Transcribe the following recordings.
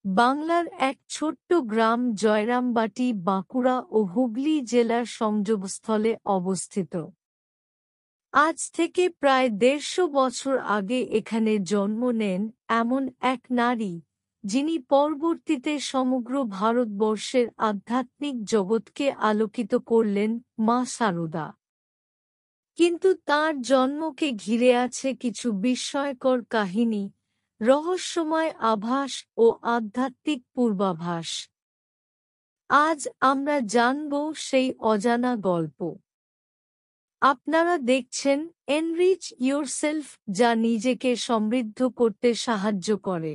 বাংলার এক ছোট্ট গ্রাম জয়রামবাটি বাঁকুড়া ও হুগলি জেলার সংযোগস্থলে অবস্থিত। আজ থেকে প্রায় ১৫০ বছর আগে এখানে জন্ম নেন এমন এক নারী, যিনি পরবর্তীতে সমগ্র ভারতবর্ষের আধ্যাত্মিক জগৎকে আলোকিত করলেন, মা সারদা। কিন্তু তাঁর জন্মকে ঘিরে আছে কিছু বিস্ময়কর কাহিনী, রহস্যময় আভাস ও আধ্যাত্মিক পূর্বাভাস। আজ আমরা জানব সেই অজানা গল্প। আপনারা দেখছেন এনরিচ ইয়োরসেলফ, যা নিজেকে সমৃদ্ধ করতে সাহায্য করে।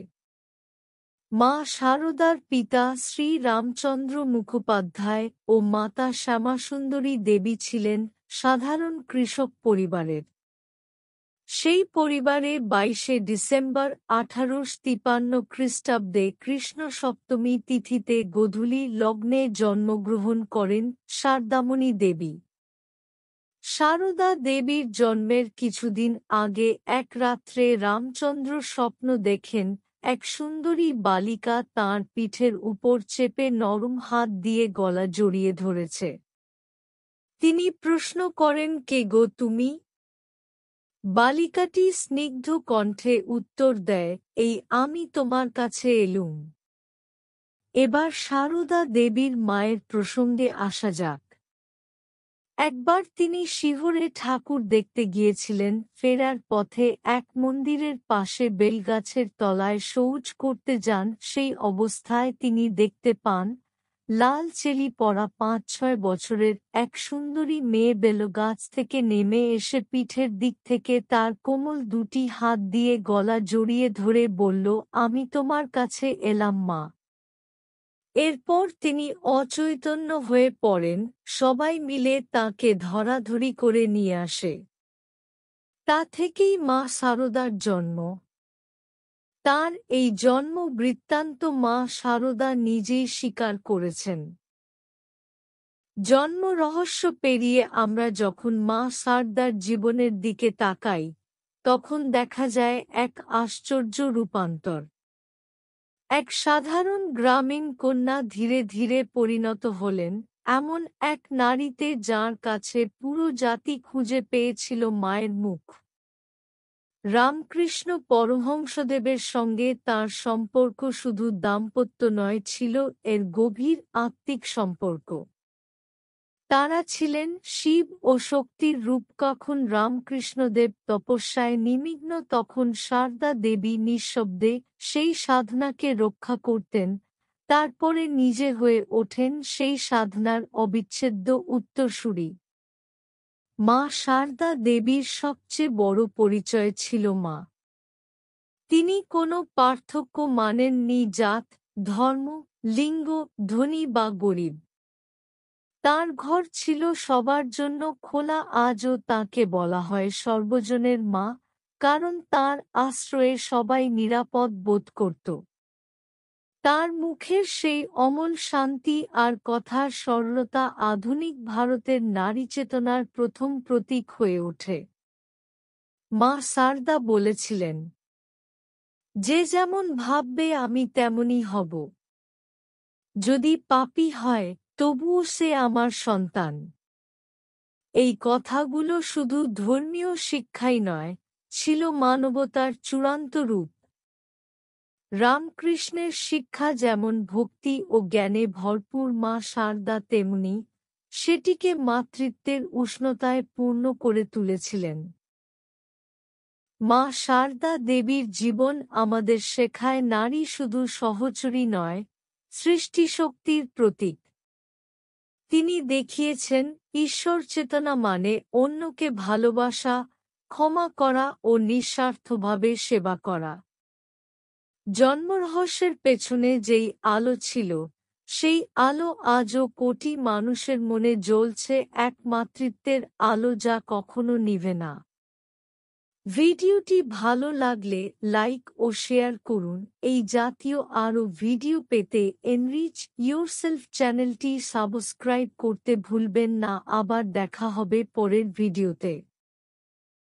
মা সারদার পিতা শ্রী রামচন্দ্র মুখোপাধ্যায় ও মাতা শ্যামাসুন্দরী দেবী ছিলেন সাধারণ কৃষক পরিবারের। সেই পরিবারে ২২শে ডিসেম্বর ১৮৫৩ খ্রিস্টাব্দে কৃষ্ণ সপ্তমী তিথিতে গোধূলি লগ্নে জন্মগ্রহণ করেন শারদামণি দেবী। সারদা দেবীর জন্মের কিছুদিন আগে এক রাত্রে রামচন্দ্র স্বপ্ন দেখেন এক সুন্দরী বালিকা তাঁর পিঠের উপর চেপে নরম হাত দিয়ে গলা জড়িয়ে ধরেছে। তিনি প্রশ্ন করেন, কে গো তুমি? বালিকাটি স্নিগ্ধ কণ্ঠে উত্তর দেয়, এই আমি তোমার কাছে এলুম। এবার সারদা দেবীর মায়ের প্রসঙ্গে আসা যাক। একবার তিনি শিহরে ঠাকুর দেখতে গিয়েছিলেন। ফেরার পথে এক মন্দিরের পাশে বেলগাছের তলায় শৌচ করতে যান। সেই অবস্থায় তিনি দেখতে পান লাল চেলি পরা ৫-৬ বছরের এক সুন্দরী মেয়ে বেলগাছ থেকে নেমে এসে পিঠের দিক থেকে তার কোমল দুটি হাত দিয়ে গলা জড়িয়ে ধরে বলল, আমি তোমার কাছে এলাম মা। এরপর তিনি অচৈতন্য হয়ে পড়েন। সবাই মিলে তাঁকে ধরাধরি করে নিয়ে আসে। তা থেকেই মা সারদার জন্ম। তাঁর এই জন্ম বৃত্তান্ত মা সারদা নিজেই স্বীকার করেছেন। জন্ম রহস্য পেরিয়ে আমরা যখন মা সারদার জীবনের দিকে তাকাই, তখন দেখা যায় এক আশ্চর্য রূপান্তর। এক সাধারণ গ্রামীণ কন্যা ধীরে ধীরে পরিণত হলেন এমন এক নারীতে, যার কাছে পুরো জাতি খুঁজে পেয়েছিল মায়ের মুখ। রামকৃষ্ণ পরমহংসদেবের সঙ্গে তাঁর সম্পর্ক শুধু দাম্পত্য নয়, ছিল এর গভীর আত্মিক সম্পর্ক। তাঁরা ছিলেন শিব ও শক্তির রূপ। কখন রামকৃষ্ণদেব তপস্যায় নিমগ্ন, তখন সারদা দেবী নিঃশব্দে সেই সাধনাকে রক্ষা করতেন। তারপরে নিজে হয়ে ওঠেন সেই সাধনার অবিচ্ছেদ্য উত্তরসূরি। মা সারদা দেবীর সবচেয়ে বড় পরিচয় ছিল মা। তিনি কোনো পার্থক্য মানেননি জাত, ধর্ম, লিঙ্গ, ধনী বা গরিব। তাঁর ঘর ছিল সবার জন্য খোলা। আজও তাঁকে বলা হয় সর্বজনের মা, কারণ তাঁর আশ্রয়ে সবাই নিরাপদ বোধ করত। তাঁর মুখের সেই অমল শান্তি আর কথার সরলতা আধুনিক ভারতের নারী চেতনার প্রথম প্রতীক হয়ে ওঠে। মা সারদা বলেছিলেন, যে যেমন ভাববে আমি তেমনই হব। যদি পাপী হয়, তবুও সে আমার সন্তান। এই কথাগুলো শুধু ধর্মীয় শিক্ষাই নয়, ছিল মানবতার চূড়ান্ত রূপ। রামকৃষ্ণের শিক্ষা যেমন ভক্তি ও জ্ঞানে ভরপুর, মা সারদা তেমনি সেটিকে মাতৃত্বের উষ্ণতায় পূর্ণ করে তুলেছিলেন। মা সারদা দেবীর জীবন আমাদের শেখায়, নারী শুধু সহচরী নয়, সৃষ্টিশক্তির প্রতীক। তিনি দেখিয়েছেন ঈশ্বর চেতনা মানে অন্যকে ভালোবাসা, ক্ষমা করা ও নিঃস্বার্থভাবে সেবা করা। জন্মরহস্যের পেছনে যেই আলো ছিল, সেই আলো আজও কোটি মানুষের মনে জ্বলছে, এক মাতৃত্বের আলো যা কখনো নিভে না। ভিডিওটি ভালো লাগলে লাইক ও শেয়ার করুন। এই জাতীয় আরও ভিডিও পেতে এনরিচ ইয়োরসেলফ চ্যানেলটি সাবস্ক্রাইব করতে ভুলবেন না। আবার দেখা হবে পরের ভিডিওতে।